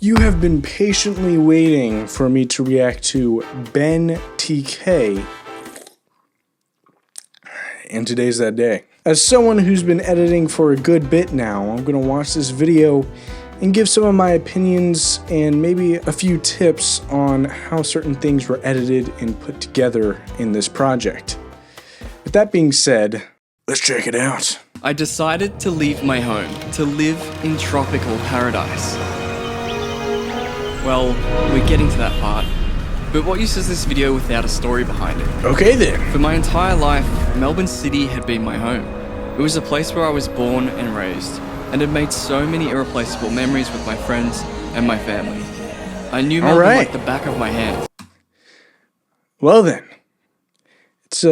You have been patiently waiting for me to react to Benn Tk, and today's that day. As someone who's been editing for a good bit now, I'm going to watch this video and give some of my opinions and maybe a few tips on how certain things were edited and put together in this project. With that being said, let's check it out. I decided to leave my home to live in tropical paradise. Well, we're getting to that part, but what use is this video without a story behind it? Okay then. For my entire life, Melbourne City had been my home. It was a place where I was born and raised, and had made so many irreplaceable memories with my friends and my family. I knew Melbourne like the back of my hand. Well then, it's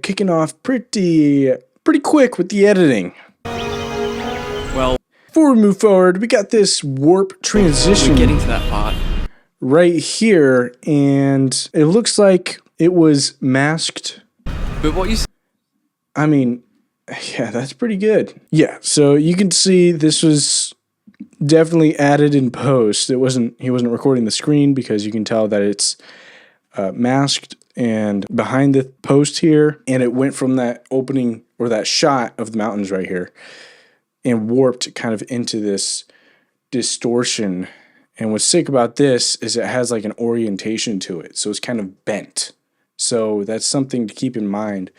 kicking off pretty quick with the editing. Well, before we move forward, we got this warp transition. We're getting to that part. Right here, and it looks like it was masked. But what you... I mean, yeah, that's pretty good. Yeah, so you can see this was definitely added in post. He wasn't recording the screen because you can tell that it's masked and behind the post here, and it went from that opening or that shot of the mountains right here and warped kind of into this distortion. And what's sick about this is it has like an orientation to it, so it's kind of bent. So that's something to keep in mind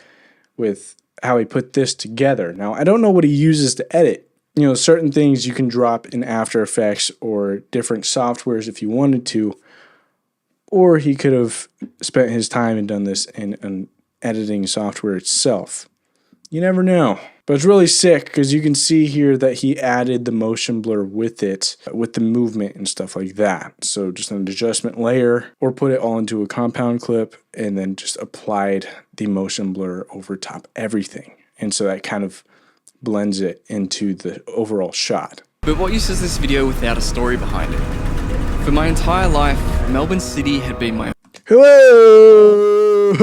with how he put this together. Now, I don't know what he uses to edit. You know, certain things you can drop in After Effects or different softwares if you wanted to, or he could have spent his time and done this in an editing software itself. You never know. But it's really sick because you can see here that he added the motion blur with it, with the movement and stuff like that. So just an adjustment layer, or put it all into a compound clip and then just applied the motion blur over top everything. And so that kind of blends it into the overall shot. But what use is this video without a story behind it? For my entire life, Melbourne City had been my... Hello!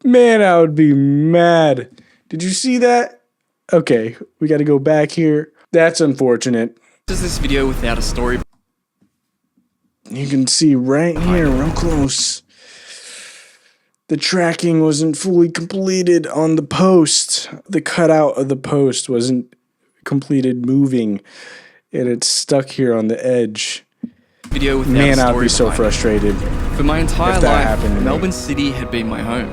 Man, I would be mad. Did you see that? Okay, we got to go back here. That's unfortunate. What is this video without a story? You can see right here, real close. The tracking wasn't fully completed on the post. The cutout of the post wasn't completed moving, and it's stuck here on the edge. Video without Man, a story I'd be so frustrated. For my entire life, Melbourne City had been my home.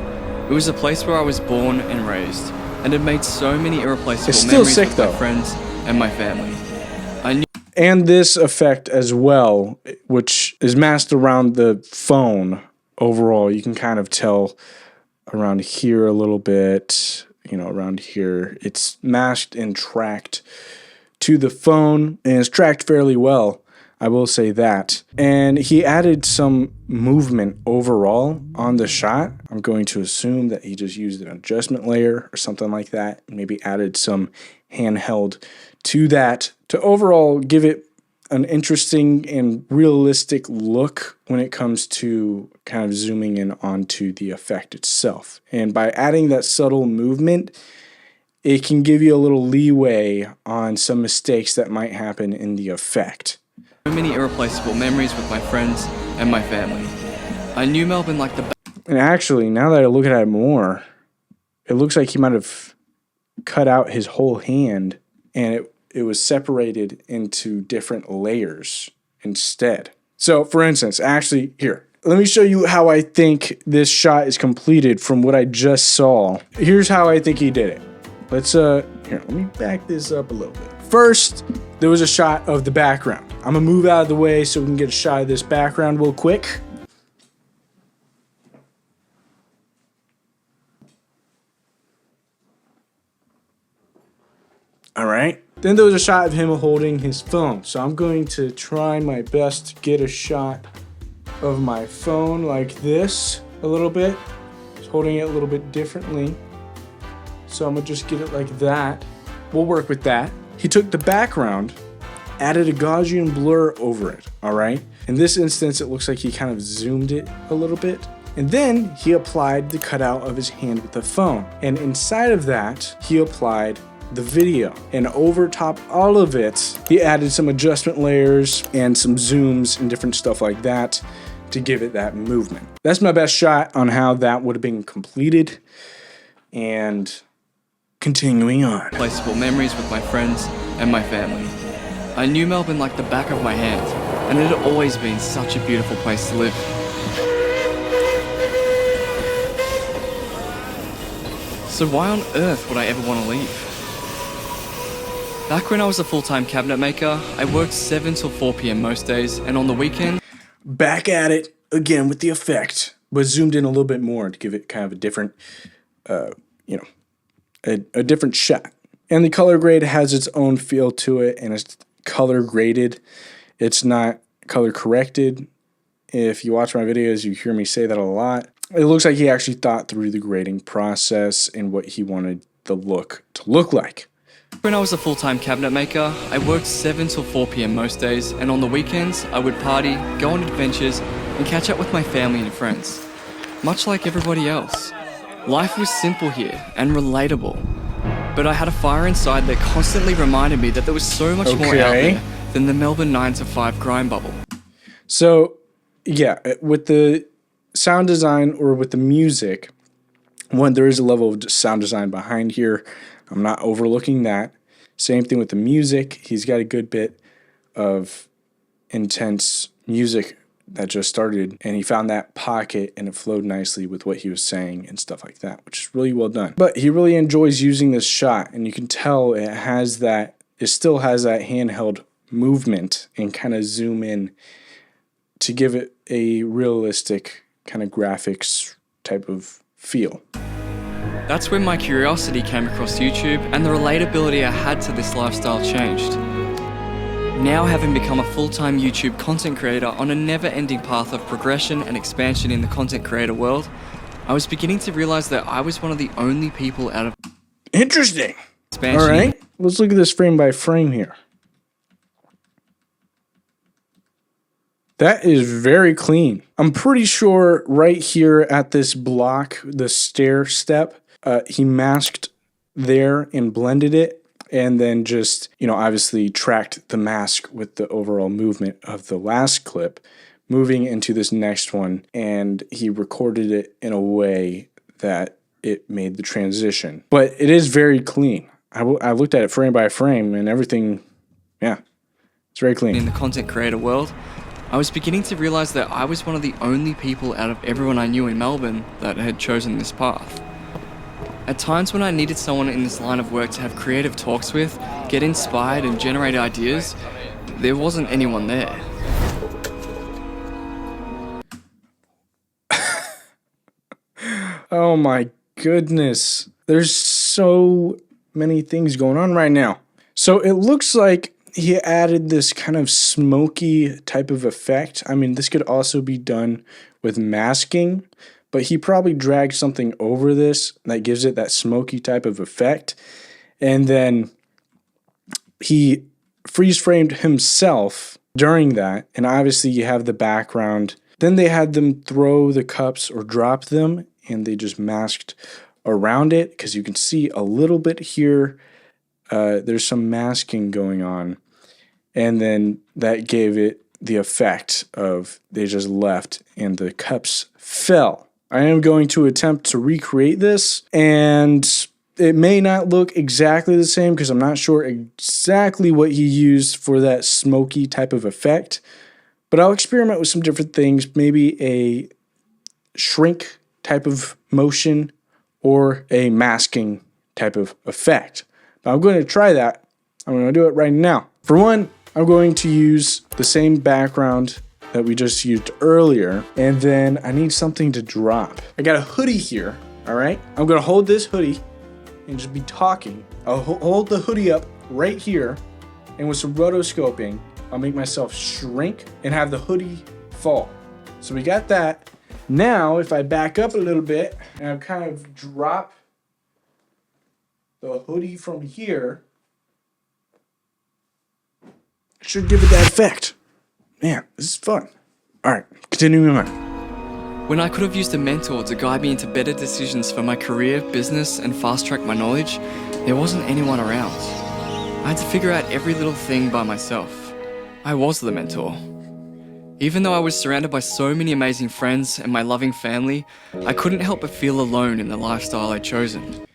It was a place where I was born and raised, and had made so many irreplaceable memories with my friends and my family. And this effect as well, which is masked around the phone overall. You can kind of tell around here a little bit, you know, around here. It's masked and tracked to the phone, and it's tracked fairly well. I will say that. And he added some movement overall on the shot. I'm going to assume that he just used an adjustment layer or something like that. Maybe added some handheld to that to overall give it an interesting and realistic look when it comes to kind of zooming in onto the effect itself. And by adding that subtle movement, it can give you a little leeway on some mistakes that might happen in the effect. So many irreplaceable memories with my friends and my family. I knew Melbourne like the back. And actually, now that I look at it more, it looks like he might have cut out his whole hand and it was separated into different layers instead. So, for instance, actually, here, let me show you how I think this shot is completed from what I just saw. Here's how I think he did it. Let's, here, let me back this up a little bit. First, there was a shot of the background. I'm gonna move out of the way so we can get a shot of this background real quick. All right. Then there was a shot of him holding his phone. So I'm going to try my best to get a shot of my phone like this a little bit. Just holding it a little bit differently. So I'm gonna just get it like that. We'll work with that. He took the background, added a Gaussian blur over it, all right? In this instance, it looks like he kind of zoomed it a little bit. And then he applied the cutout of his hand with the phone. And inside of that, he applied the video. And over top all of it, he added some adjustment layers and some zooms and different stuff like that to give it that movement. That's my best shot on how that would have been completed. And continuing on. Irreplaceable memories with my friends and my family. I knew Melbourne like the back of my hand, and it had always been such a beautiful place to live. So why on earth would I ever want to leave? Back when I was a full-time cabinet maker, I worked 7 till 4 p.m. most days, and on the weekend... Back at it again with the effect, but zoomed in a little bit more to give it kind of a different, a different shot. And the color grade has its own feel to it, and it's color graded. It's not color corrected. If you watch my videos, you hear me say that a lot. It looks like he actually thought through the grading process and what he wanted the look to look like. When I was a full-time cabinet maker, I worked 7 till 4 p.m. most days, and on the weekends, I would party, go on adventures, and catch up with my family and friends. Much like everybody else. Life was simple here and relatable. But I had a fire inside that constantly reminded me that there was so much more out there than the Melbourne 9 to 5 grind bubble. So, yeah, with the sound design or with the music, one, there is a level of sound design behind here. I'm not overlooking that. Same thing with the music. He's got a good bit of intense music that just started, and he found that pocket and it flowed nicely with what he was saying and stuff like that, which is really well done. But he really enjoys using this shot, and you can tell it still has that handheld movement and kind of zoom in to give it a realistic kind of graphics type of feel. That's when my curiosity came across YouTube and the relatability I had to this lifestyle changed. Now, having become a full-time YouTube content creator on a never-ending path of progression and expansion in the content creator world, I was beginning to realize that I was one of the only people out of interesting. Expansion. All right, let's look at this frame by frame here. That is very clean. I'm pretty sure right here at this block, the stair step, he masked there and blended it, and then just, obviously tracked the mask with the overall movement of the last clip, moving into this next one, and he recorded it in a way that it made the transition. But it is very clean. I looked at it frame by frame, and everything, yeah, it's very clean. In the content creator world, I was beginning to realize that I was one of the only people out of everyone I knew in Melbourne that had chosen this path. At times when I needed someone in this line of work to have creative talks with, get inspired and generate ideas, there wasn't anyone there. Oh my goodness. There's so many things going on right now. So it looks like he added this kind of smoky type of effect. I mean, this could also be done with masking, but he probably dragged something over this that gives it that smoky type of effect. And then he freeze framed himself during that. And obviously you have the background. Then they had them throw the cups or drop them, and they just masked around it because you can see a little bit here. There's some masking going on. And then that gave it the effect of they just left and the cups fell. I am going to attempt to recreate this, and it may not look exactly the same because I'm not sure exactly what he used for that smoky type of effect, but I'll experiment with some different things, maybe a shrink type of motion or a masking type of effect. But I'm going to try that. I'm going to do it right now. For one, I'm going to use the same background that we just used earlier, and then I need something to drop. I got a hoodie here, all right? I'm gonna hold this hoodie and just be talking. I'll hold the hoodie up right here, and with some rotoscoping, I'll make myself shrink and have the hoodie fall. So we got that. Now, if I back up a little bit and I kind of drop the hoodie from here, it should give it that effect. Man, this is fun. All right, continuing on. When I could have used a mentor to guide me into better decisions for my career, business, and fast-track my knowledge, There wasn't anyone around. I had to figure out every little thing by myself. I was the mentor. Even though I was surrounded by so many amazing friends and my loving family, I couldn't help but feel alone in the lifestyle I'd chosen.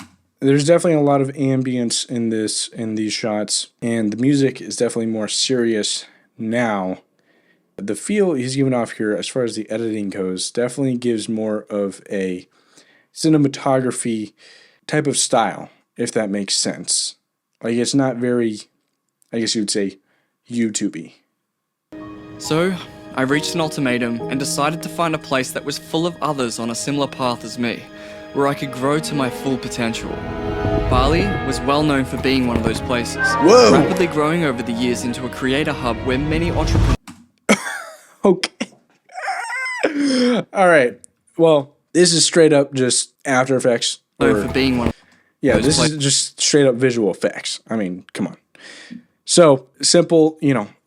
There's definitely a lot of ambience in these shots, and the music is definitely more serious now. The feel he's giving off here, as far as the editing goes, definitely gives more of a cinematography type of style, if that makes sense. Like, it's not very, I guess you would say, YouTube-y. So, I reached an ultimatum and decided to find a place that was full of others on a similar path as me, where I could grow to my full potential. Bali was well known for being one of those places, rapidly growing over the years into a creator hub where many entrepreneurs... Okay. All right. Well, this is straight up just After Effects. For being one of this is just straight up visual effects. I mean, come on. So, simple,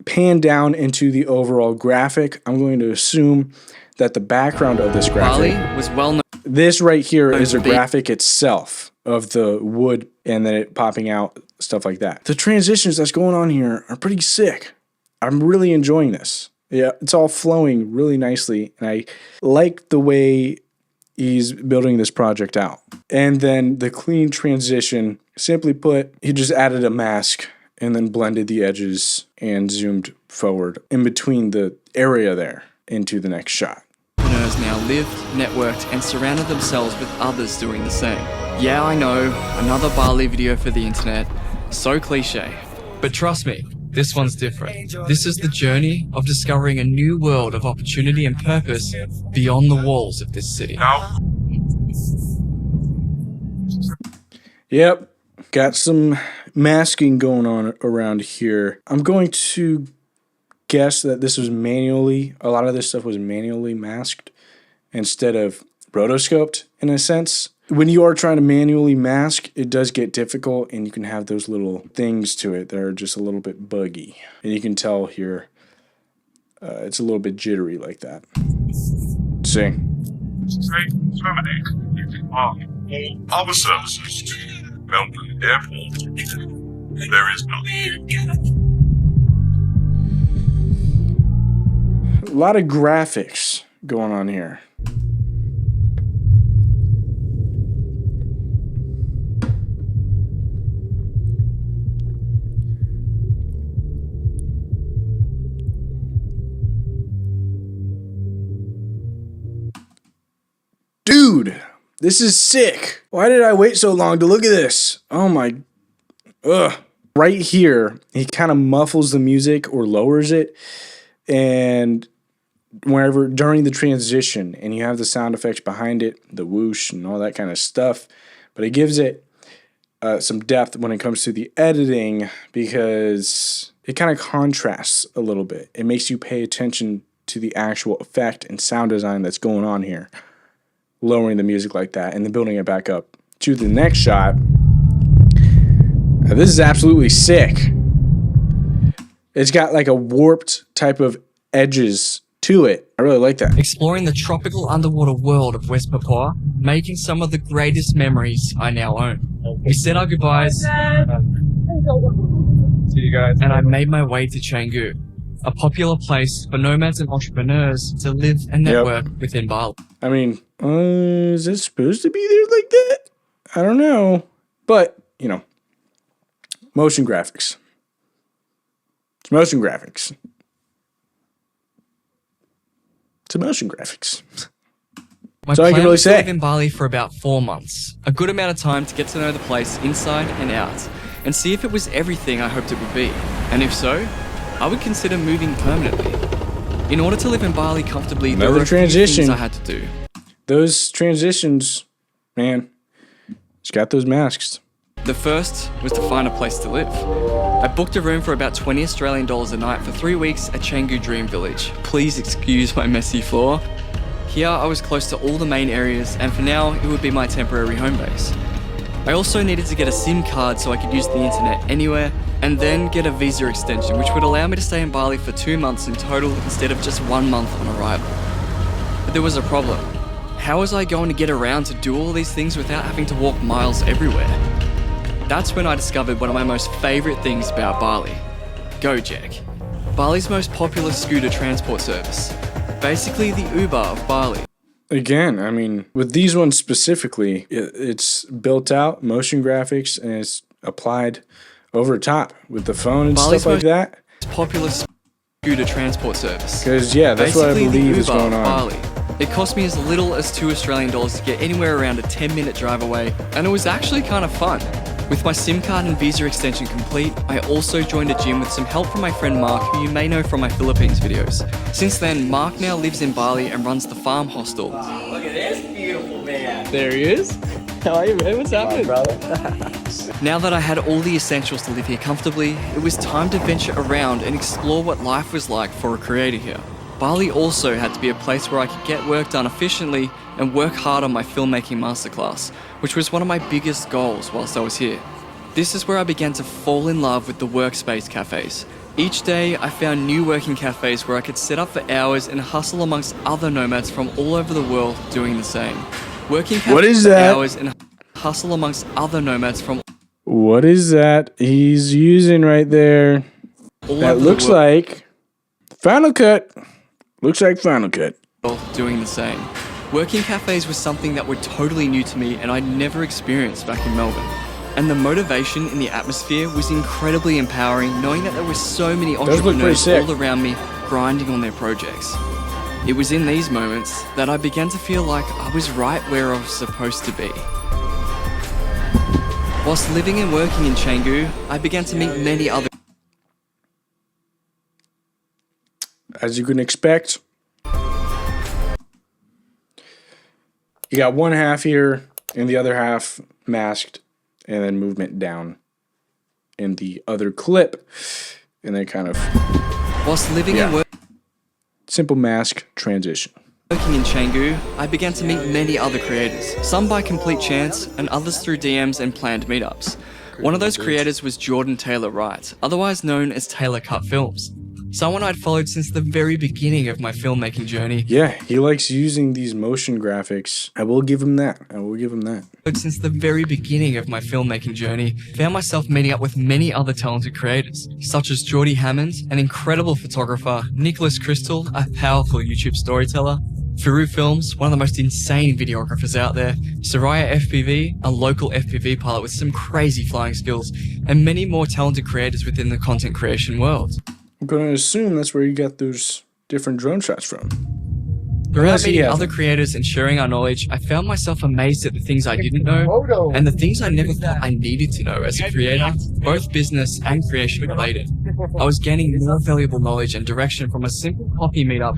pan down into the overall graphic. I'm going to assume that the background of this graphic... Bali was well known... This right here is a graphic itself of the wood and then it popping out, stuff like that. The transitions that's going on here are pretty sick. I'm really enjoying this. Yeah, it's all flowing really nicely, and I like the way he's building this project out. And then the clean transition, simply put, he just added a mask and then blended the edges and zoomed forward in between the area there into the next shot. Entrepreneurs now lived, networked, and surrounded themselves with others doing the same. Yeah, I know, another Bali video for the internet. So cliche. But trust me, this one's different. This is the journey of discovering a new world of opportunity and purpose beyond the walls of this city. Yep, got some masking going on around here. I'm going to guess that this was a lot of this stuff was manually masked instead of rotoscoped in a sense. When you are trying to manually mask, it does get difficult, and you can have those little things to it that are just a little bit buggy. And you can tell here, it's a little bit jittery like that. See? Terminate all other services to Melbourne Airport. There is none. A lot of graphics going on here. Dude, this is sick. Why did I wait so long to look at this? Oh my, Right here, he kind of muffles the music or lowers it, and whenever during the transition, and you have the sound effects behind it, the whoosh and all that kind of stuff, but it gives it some depth when it comes to the editing because it kind of contrasts a little bit. It makes you pay attention to the actual effect and sound design that's going on here. Lowering the music like that and then building it back up to the next shot. Now, this is absolutely sick. It's got like a warped type of edges to it. I really like that. Exploring the tropical underwater world of West Papua, making some of the greatest memories I now own. We said our goodbyes. See you guys. And I made my way to Canggu, a popular place for nomads and entrepreneurs to live and network within Bali. I mean, is it supposed to be there like that? I don't know. But, motion graphics. It's motion graphics. It's motion graphics. My plan was to live in Bali for about 4 months. A good amount of time to get to know the place inside and out, and see if it was everything I hoped it would be. And if so, I would consider moving permanently. In order to live in Bali comfortably, there were a few things I had to do. Those transitions, man, it's got those masks. The first was to find a place to live. I booked a room for about 20 Australian dollars a night for 3 weeks at Canggu Dream Village. Please excuse my messy floor. Here I was close to all the main areas, and for now it would be my temporary home base. I also needed to get a SIM card so I could use the internet anywhere, and then get a visa extension which would allow me to stay in Bali for 2 months in total instead of just 1 month on arrival. But there was a problem. How was I going to get around to do all these things without having to walk miles everywhere? That's when I discovered one of my most favourite things about Bali, Gojek, Bali's most popular scooter transport service. Basically the Uber of Bali. Again, I mean, with these ones specifically, it's built out, motion graphics, and it's applied over top with the phone and Bali's stuff like that. Popular scooter transport service. Because, yeah, that's Basically, what I believe is the Uber going of on. Bali. It cost me as little as $2 to get anywhere around a 10-minute drive away, and it was actually kind of fun. With my SIM card and visa extension complete, I also joined a gym with some help from my friend Mark, who you may know from my Philippines videos. Since then, Mark now lives in Bali and runs the farm hostel. Look at this beautiful man. There he is. How are you, man? What's happening? Brother. Now that I had all the essentials to live here comfortably, it was time to venture around and explore what life was like for a creator here. Bali also had to be a place where I could get work done efficiently and work hard on my filmmaking masterclass, which was one of my biggest goals whilst I was here. This is where I began to fall in love with the workspace cafes. Each day, I found new working cafes where I could sit up for hours and hustle amongst other nomads from all over the world doing the same. Working cafes What is for that? hours and hustle amongst other nomads from What is that he's using right there? all That over looks the world. like Final Cut. Looks like Final Cut. Doing the same. Working cafes was something that were totally new to me and I'd never experienced back in Melbourne. And the motivation in the atmosphere was incredibly empowering, knowing that there were so many Does look pretty entrepreneurs sick. all around me grinding on their projects. It was in these moments that I began to feel like I was right where I was supposed to be. Whilst living and working in Canggu, I began to meet many other As you can expect, you got one half here and the other half masked, and then movement down in the other clip, and then kind of whilst living and working simple mask transition. in Canggu, I began to meet many other creators, some by complete chance and others through DMs and planned meetups. One of those creators was Jordan Taylor Wright, otherwise known as Taylor Cut Films. Someone I'd followed since the very beginning of my filmmaking journey. Yeah, he likes using these motion graphics. I will give him that. Since the very beginning of my filmmaking journey, found myself meeting up with many other talented creators, such as Geordie Hammond, an incredible photographer, Nicholas Crystal, a powerful YouTube storyteller, Firu Films, one of the most insane videographers out there, Soraya FPV, a local FPV pilot with some crazy flying skills, and many more talented creators within the content creation world. I'm going to assume that's where you got those different drone shots from. Throughout he meeting has other them. creators and sharing our knowledge, I found myself amazed at the things I didn't know and the things I never thought I needed to know as a creator, both business and creation related. I was gaining more valuable knowledge and direction from a simple coffee meetup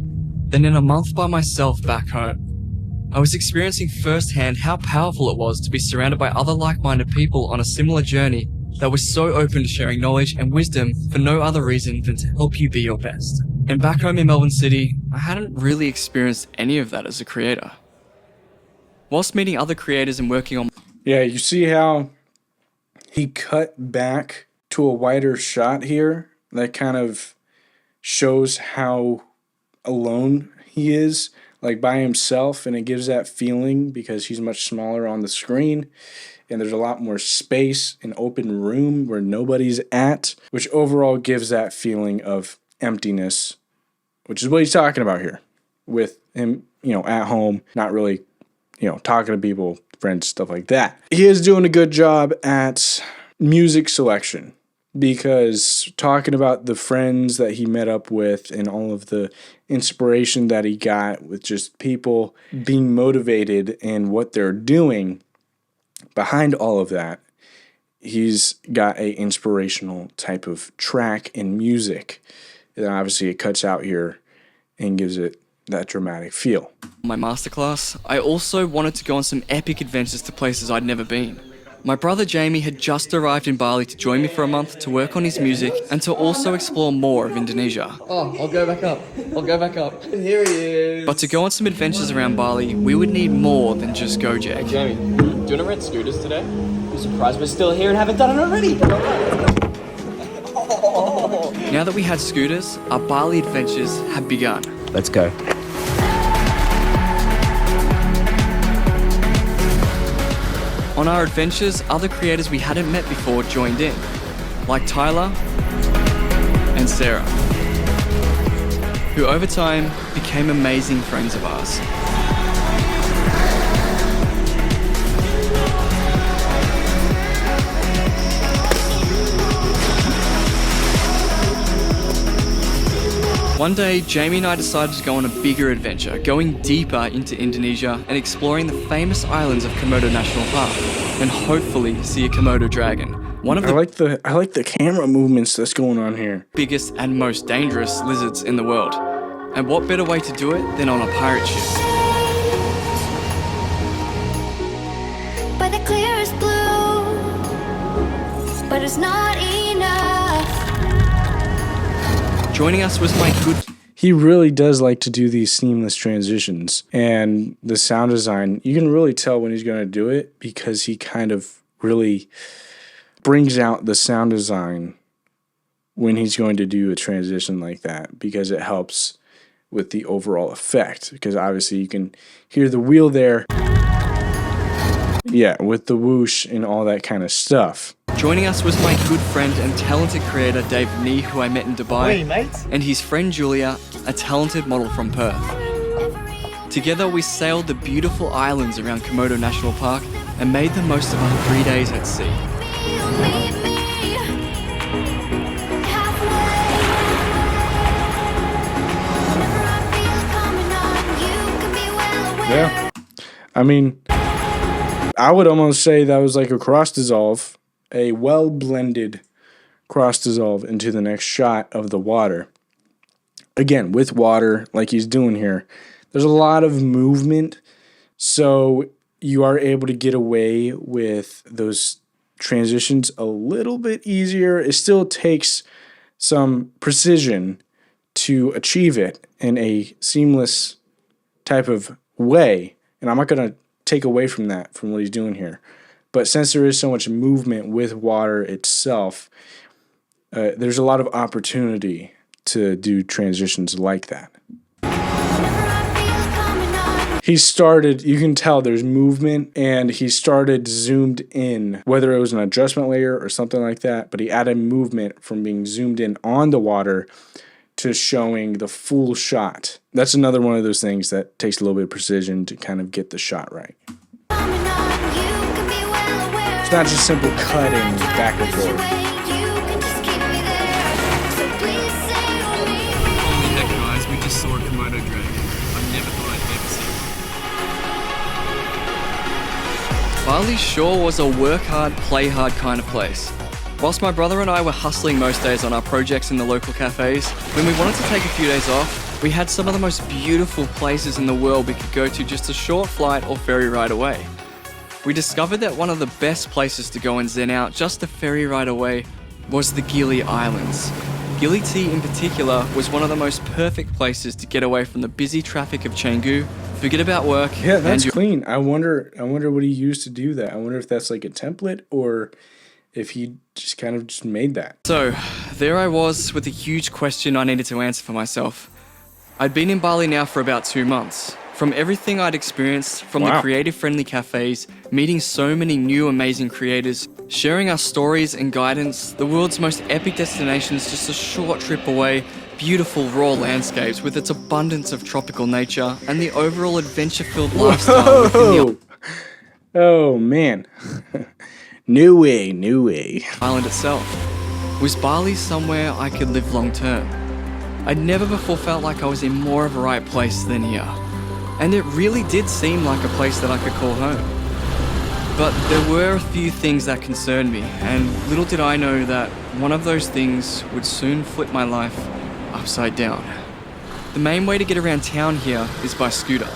than in a month by myself back home. I was experiencing firsthand how powerful it was to be surrounded by other like-minded people on a similar journey that was so open to sharing knowledge and wisdom for no other reason than to help you be your best. And back home in Melbourne City, I hadn't really experienced any of that as a creator. Whilst meeting other creators and working on Yeah, you see how he cut back to a wider shot here? That kind of shows how alone he is, like by himself, and it gives that feeling because he's much smaller on the screen and there's a lot more space, an open room where nobody's at, which overall gives that feeling of emptiness, which is what he's talking about here with him, at home, not really, talking to people, friends, stuff like that. He is doing a good job at music selection because talking about the friends that he met up with and all of the inspiration that he got with just people being motivated and what they're doing behind all of that, he's got a inspirational type of track and music. And obviously it cuts out here and gives it that dramatic feel. my masterclass, I also wanted to go on some epic adventures to places I'd never been. My brother Jamie had just arrived in Bali to join me for a month to work on his music and to also explore more of Indonesia. Oh, I'll go back up. Here he is. But to go on some adventures around Bali, we would need more than just Gojek. Jamie, do you want to rent scooters today? I'm surprised we're still here and haven't done it already. Now that we had scooters, our Bali adventures had begun. Let's go. On our adventures, other creators we hadn't met before joined in, like Tyler and Sarah, who over time became amazing friends of ours. One day, Jamie and I decided to go on a bigger adventure, going deeper into Indonesia and exploring the famous islands of Komodo National Park, and hopefully see a Komodo dragon. One of the I like the camera movements that's going on here. biggest and most dangerous lizards in the world. And what better way to do it than on a pirate ship? By the clearest blue, but it's not enough. Joining us was my good He really does like to do these seamless transitions, and the sound design, you can really tell when he's going to do it because he kind of really brings out the sound design when he's going to do a transition like that, because it helps with the overall effect, because obviously you can hear the wheel there. Yeah, with the whoosh and all that kind of stuff. Joining us was my good friend and talented creator Dave Nee, who I met in Dubai, Hey, mate. and his friend Julia, a talented model from Perth. Together we sailed the beautiful islands around Komodo National Park and made the most of our 3 days at sea. Meet me halfway. Whenever I feel it coming on, you can be well aware. Yeah. I mean, I would almost say that was like a cross dissolve, a well blended cross dissolve into the next shot of the water. Again, with water, like he's doing here, there's a lot of movement, so you are able to get away with those transitions a little bit easier. It still takes some precision to achieve it in a seamless type of way, and I'm not going to take away from that, from what he's doing here. But since there is so much movement with water itself, there's a lot of opportunity to do transitions like that. He started, you can tell there's movement, and he started zoomed in, whether it was an adjustment layer or something like that, but he added movement from being zoomed in on the water to showing the full shot. That's another one of those things that takes a little bit of precision to kind of get the shot right. It's not just simple cutting back and forth. Holy heck, guys, we just saw a Komodo dragon. I never thought I'd ever see it. Bali sure was a work hard, play hard kind of place. Whilst my brother and I were hustling most days on our projects in the local cafes, when we wanted to take a few days off, we had some of the most beautiful places in the world we could go to just a short flight or ferry ride away. We discovered that one of the best places to go and zen out just a ferry ride away was the Gili Islands. Gili T in particular was one of the most perfect places to get away from the busy traffic of Canggu, forget about work, Yeah, that's and clean. I wonder what he used to do that. I wonder if that's like a template or if he just kind of just made that. So, there I was with a huge question I needed to answer for myself. I'd been in Bali now for about 2 months. From everything I'd experienced, from the Wow. creative-friendly cafes, meeting so many new amazing creators, sharing our stories and guidance, the world's most epic destinations just a short trip away, beautiful raw landscapes with its abundance of tropical nature, and the overall adventure-filled lifestyle within the Oh man. New way. island itself. Was Bali somewhere I could live long term? I'd never before felt like I was in more of a right place than here. And it really did seem like a place that I could call home. But there were a few things that concerned me, and little did I know that one of those things would soon flip my life upside down. The main way to get around town here is by scooter.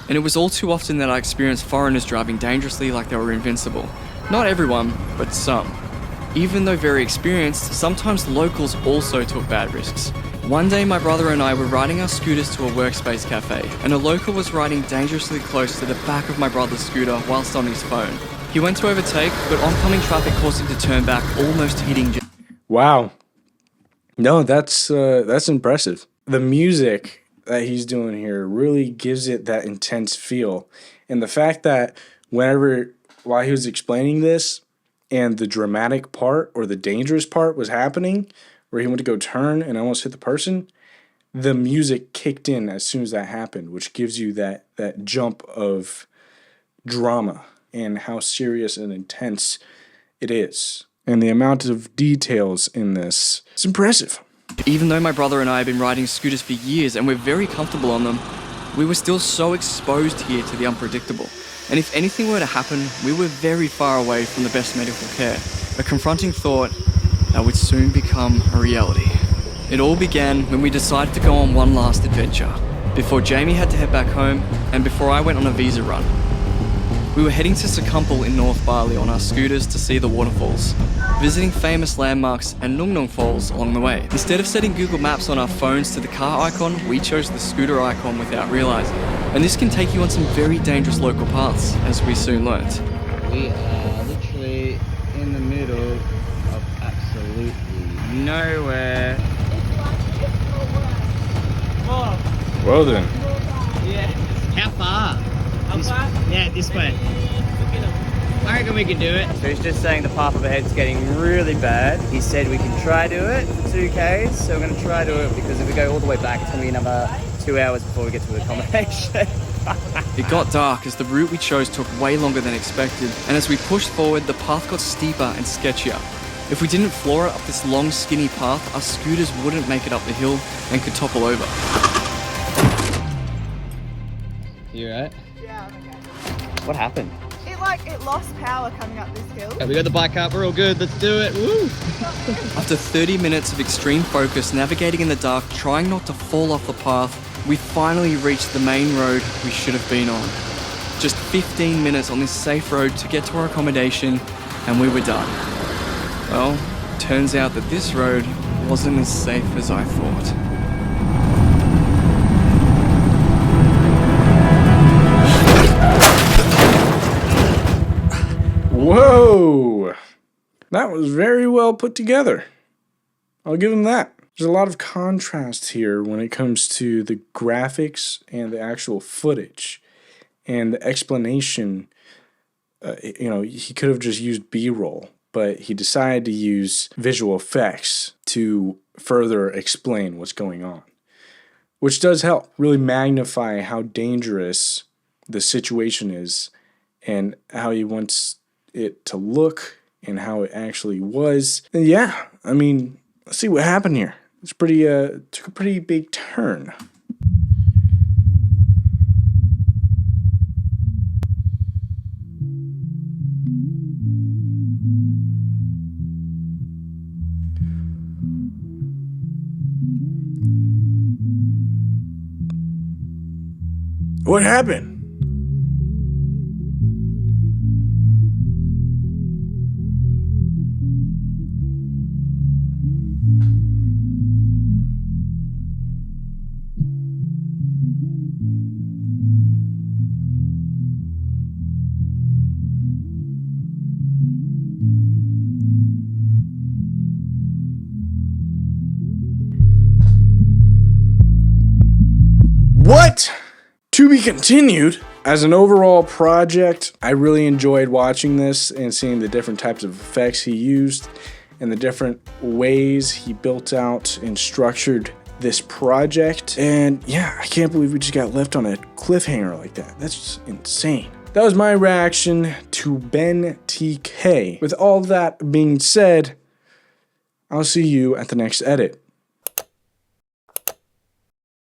And it was all too often that I experienced foreigners driving dangerously like they were invincible. Not everyone, but some. Even though very experienced, sometimes locals also took bad risks. One day my brother and I were riding our scooters to a workspace cafe, and a local was riding dangerously close to the back of my brother's scooter whilst on his phone. He went to overtake, but oncoming traffic caused him to turn back, almost hitting Wow. No, that's impressive. The music that he's doing here really gives it that intense feel. And the fact that whenever while he was explaining this and the dramatic part or the dangerous part was happening, where he went to go turn and almost hit the person, the music kicked in as soon as that happened, which gives you that jump of drama and how serious and intense it is. And the amount of details in this is impressive. Even though my brother and I have been riding scooters for years and we're very comfortable on them, we were still so exposed here to the unpredictable. And if anything were to happen, we were very far away from the best medical care. A confronting thought that would soon become a reality. It all began when we decided to go on one last adventure, before Jamie had to head back home and before I went on a visa run. We were heading to Secumple in North Bali on our scooters to see the waterfalls, visiting famous landmarks and Nung Nung Falls along the way. Instead of setting Google Maps on our phones to the car icon, we chose the scooter icon without realizing. And this can take you on some very dangerous local paths, as we soon learnt. We are literally in the middle of absolutely nowhere. Well then. How far? Yeah, this way. I reckon we can do it. So he's just saying the path up ahead's getting really bad. He said we can try do it for 2Ks, so we're going to try do it because if we go all the way back, it's going to be another 2 hours before we get to the accommodation. It got dark as the route we chose took way longer than expected, and as we pushed forward, the path got steeper and sketchier. If we didn't floor it up this long, skinny path, our scooters wouldn't make it up the hill and could topple over. You right? Yeah, I'm okay. What happened? It lost power coming up this hill. Okay, we got the bike up, we're all good, let's do it, woo! After 30 minutes of extreme focus, navigating in the dark, trying not to fall off the path, we finally reached the main road we should have been on. Just 15 minutes on this safe road to get to our accommodation, and we were done. Well, turns out that this road wasn't as safe as I thought. Whoa! That was very well put together. I'll give him that. There's a lot of contrast here when it comes to the graphics and the actual footage and the explanation. He could have just used B-roll, but he decided to use visual effects to further explain what's going on, which does help really magnify how dangerous the situation is and how he wants it to look and how it actually was. And yeah, I mean, let's see what happened here. It's pretty took a pretty big turn. What happened? What? To be continued. As an overall project, I really enjoyed watching this and seeing the different types of effects he used and the different ways he built out and structured this project. And yeah, I can't believe we just got left on a cliffhanger like that. That's just insane. That was my reaction to Benn Tk. With all that being said, I'll see you at the next edit.